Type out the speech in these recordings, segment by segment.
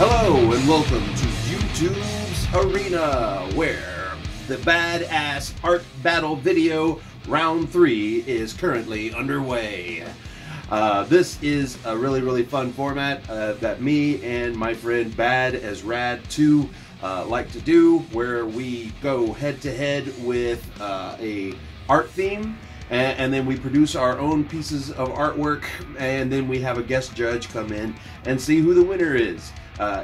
Hello and welcome to YouTube's Arena, where the badass art battle video round 3 is currently underway. This is a really fun format that me and my friend BADisRAD 2 like to do, where we go head to head with a art theme, and then we produce our own pieces of artwork, and then we have a guest judge come in and see who the winner is.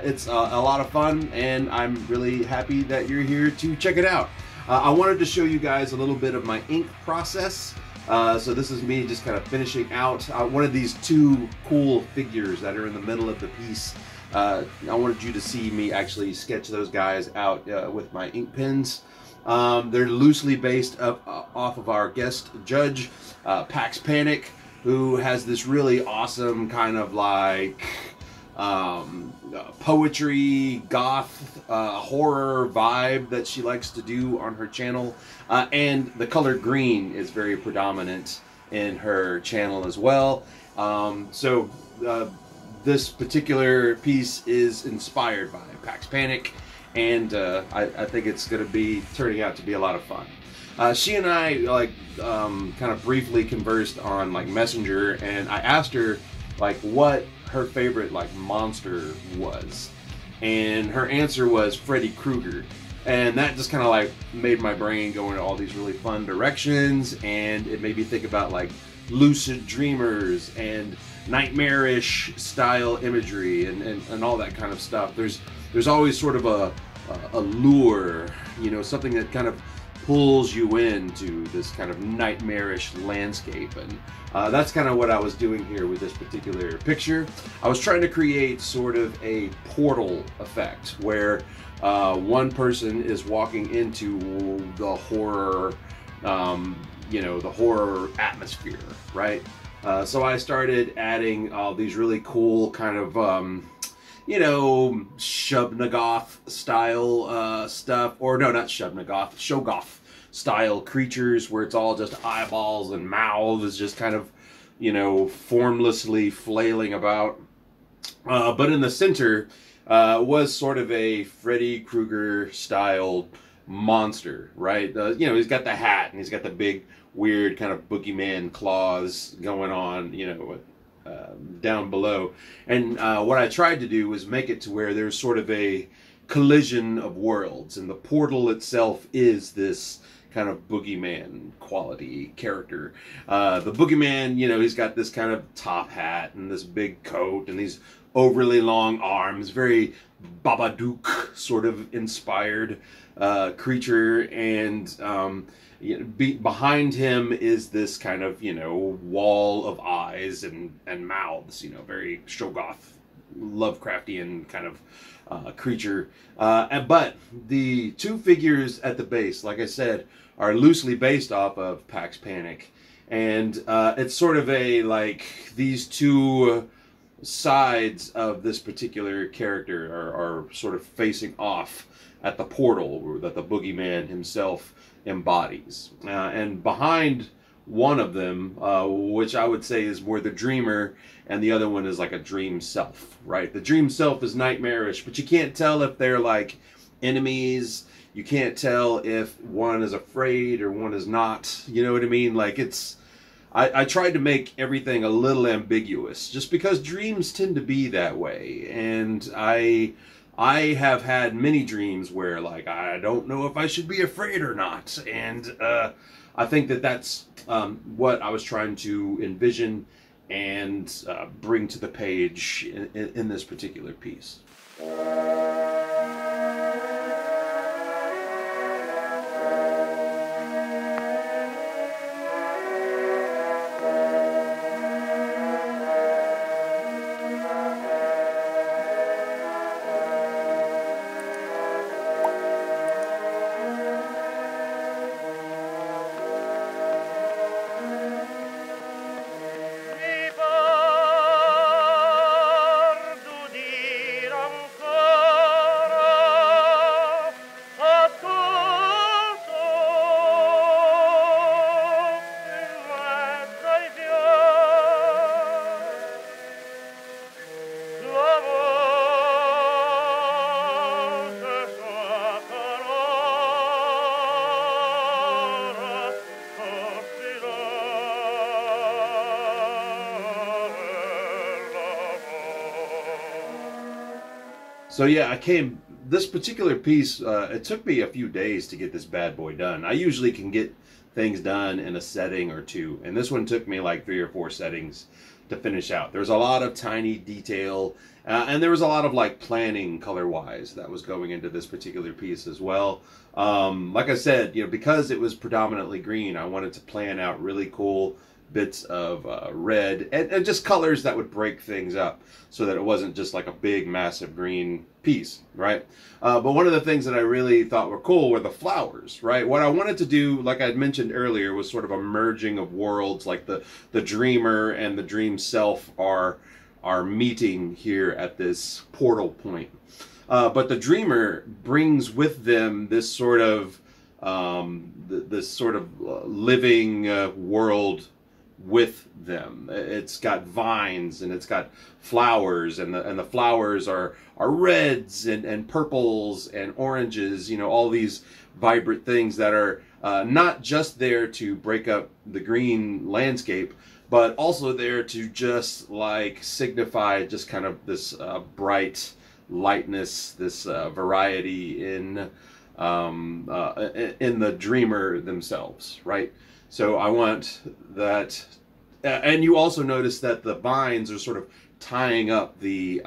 It's a lot of fun, and I'm really happy that you're here to check it out. I wanted to show you guys a little bit of my ink process. So this is me just kind of finishing out one of these two cool figures that are in the middle of the piece. I wanted you to see me actually sketch those guys out with my ink pens. They're loosely based off of our guest judge, Pax Panic, who has this really awesome kind of like poetry, goth, horror vibe that she likes to do on her channel, and the color green is very predominant in her channel as well. This particular piece is inspired by Pax Panic, and I think it's going to be turning out to be a lot of fun. She and I kind of briefly conversed on Messenger, and I asked her what her favorite monster was, and her answer was Freddy Krueger, and that just kind of made my brain go into all these really fun directions, and it made me think about lucid dreamers and nightmarish style imagery and all that kind of stuff. There's always sort of a lure, you know, something that kind of pulls you into this kind of nightmarish landscape, and that's kind of what I was doing here with this particular picture. I was trying to create sort of a portal effect where one person is walking into the horror, you know, the horror atmosphere, right? So I started adding all these really cool kind of you know, Shub-Nagoth style stuff, or no, not Shub-Nagoth, Shogoth style creatures, where it's all just eyeballs and mouths just kind of, you know, formlessly flailing about. But in the center was sort of a Freddy Krueger style monster, right? You know, he's got the hat and he's got the big weird kind of boogeyman claws going on, you know, down below. And what I tried to do was make it to where there's sort of a collision of worlds, and the portal itself is this kind of boogeyman quality character. The boogeyman, you know, he's got this kind of top hat and this big coat and these overly long arms, very Babadook sort of inspired creature, and you know, behind him is this kind of, you know, wall of eyes and mouths, you know, very Shogoth, Lovecraftian kind of creature. But the two figures at the base, like I said, are loosely based off of Pax Panic, and it's sort of a these two sides of this particular character are sort of facing off at the portal that the boogeyman himself embodies. And behind one of them, which I would say is more the dreamer, and the other one is like a dream self, right? The dream self is nightmarish, but you can't tell if they're like enemies. You can't tell if one is afraid or one is not. You know what I mean? Like I tried to make everything a little ambiguous, just because dreams tend to be that way. And I have had many dreams where, like, I don't know if I should be afraid or not. And I think that that's what I was trying to envision and bring to the page in this particular piece. So yeah, this particular piece, it took me a few days to get this bad boy done. I usually can get things done in a setting or two, and this one took me like 3 or 4 settings to finish out. There's a lot of tiny detail, and there was a lot of like planning color-wise that was going into this particular piece as well. Like I said, you know, because it was predominantly green, I wanted to plan out really cool bits of red and just colors that would break things up so that it wasn't just like a big massive green piece, right? But one of the things that I really thought were cool were the flowers, right? What I wanted to do, like I mentioned earlier, was sort of a merging of worlds, like the dreamer and the dream self are meeting here at this portal point. But the dreamer brings with them this sort of living world with them. It's got vines and it's got flowers, and the flowers are reds and purples and oranges, you know, all these vibrant things that are not just there to break up the green landscape, but also there to just like signify just kind of this bright lightness, this variety in the dreamer themselves, right? So I want that, and you also notice that the vines are sort of tying up the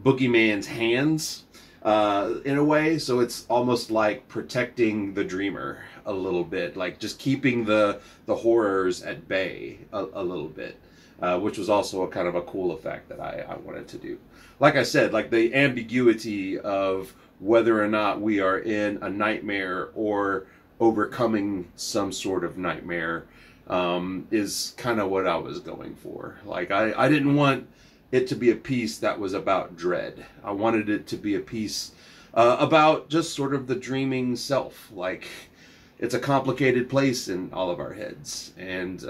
boogeyman's hands in a way, so it's almost like protecting the dreamer a little bit, like just keeping the horrors at bay a little bit, which was also a kind of a cool effect that I wanted to do. Like I said, like the ambiguity of whether or not we are in a nightmare or overcoming some sort of nightmare is kind of what I was going for. Like I didn't want it to be a piece that was about dread. I wanted it to be a piece about just sort of the dreaming self. Like, it's a complicated place in all of our heads, and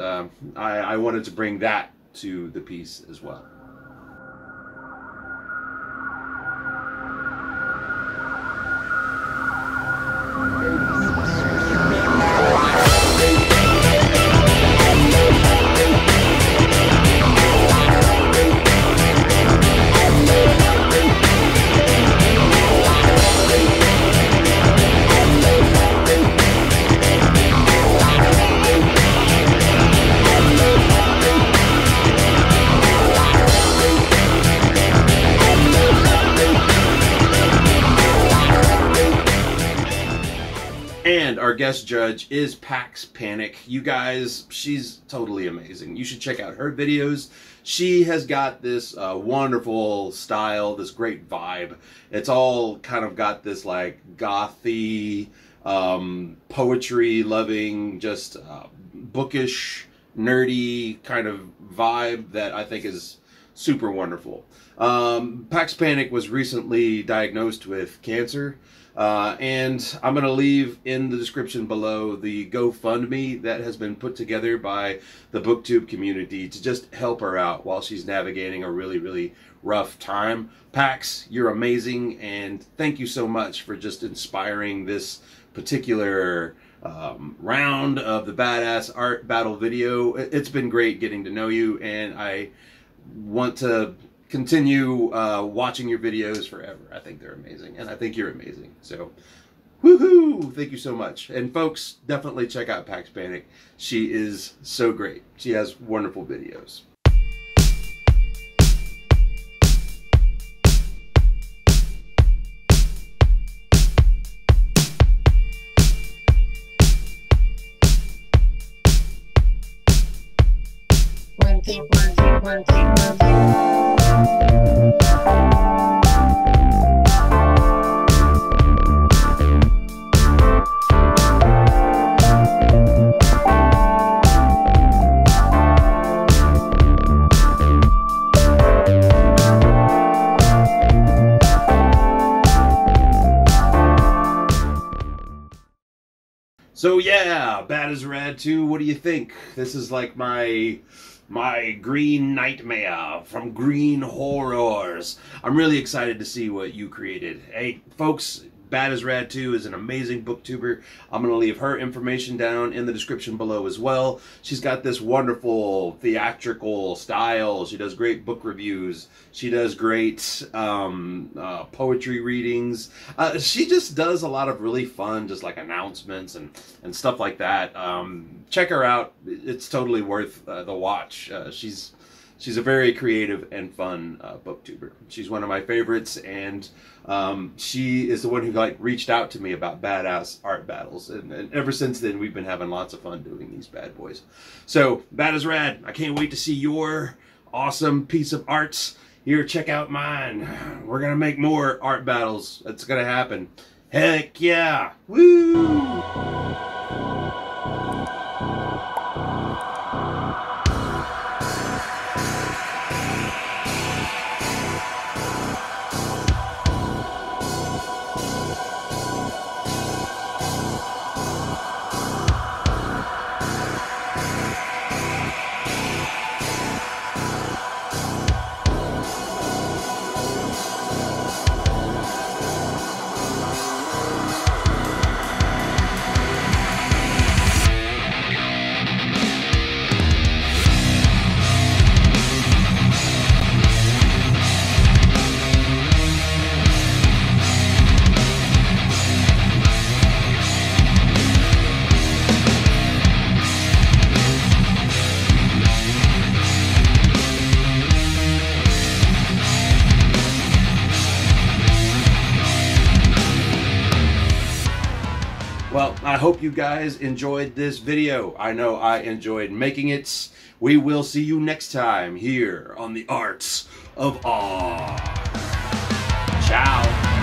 I wanted to bring that to the piece as well. And our guest judge is Pax Panic. You guys, she's totally amazing. You should check out her videos. She has got this wonderful style, this great vibe. It's all kind of got this like gothy, poetry-loving, just bookish, nerdy kind of vibe that I think is super wonderful. Pax Panic was recently diagnosed with cancer, and I'm going to leave in the description below the GoFundMe that has been put together by the BookTube community to just help her out while she's navigating a really, really rough time. Pax, you're amazing, and thank you so much for just inspiring this particular round of the Badass Art Battle video. It's been great getting to know you, and I want to continue watching your videos forever. I think they're amazing, and I think you're amazing. So, woohoo! Thank you so much. And folks, definitely check out Pax Panic. She is so great. She has wonderful videos. So yeah, BADisRAD 2, what do you think? This is like my green nightmare from Green Horrors. I'm really excited to see what you created. Hey, folks, BADisRAD 2 is an amazing booktuber. I'm going to leave her information down in the description below as well. She's got this wonderful theatrical style. She does great book reviews. She does great poetry readings. She just does a lot of really fun, just like announcements and stuff like that. Check her out. It's totally worth the watch. She's a very creative and fun booktuber. She's one of my favorites, and she is the one who reached out to me about badass art battles, and ever since then we've been having lots of fun doing these bad boys. So BADisRAD, I can't wait to see your awesome piece of art. Here, check out mine. We're gonna make more art battles. It's gonna happen. Heck yeah! Woo! Well, I hope you guys enjoyed this video. I know I enjoyed making it. We will see you next time here on the Arts of AWR. Ciao.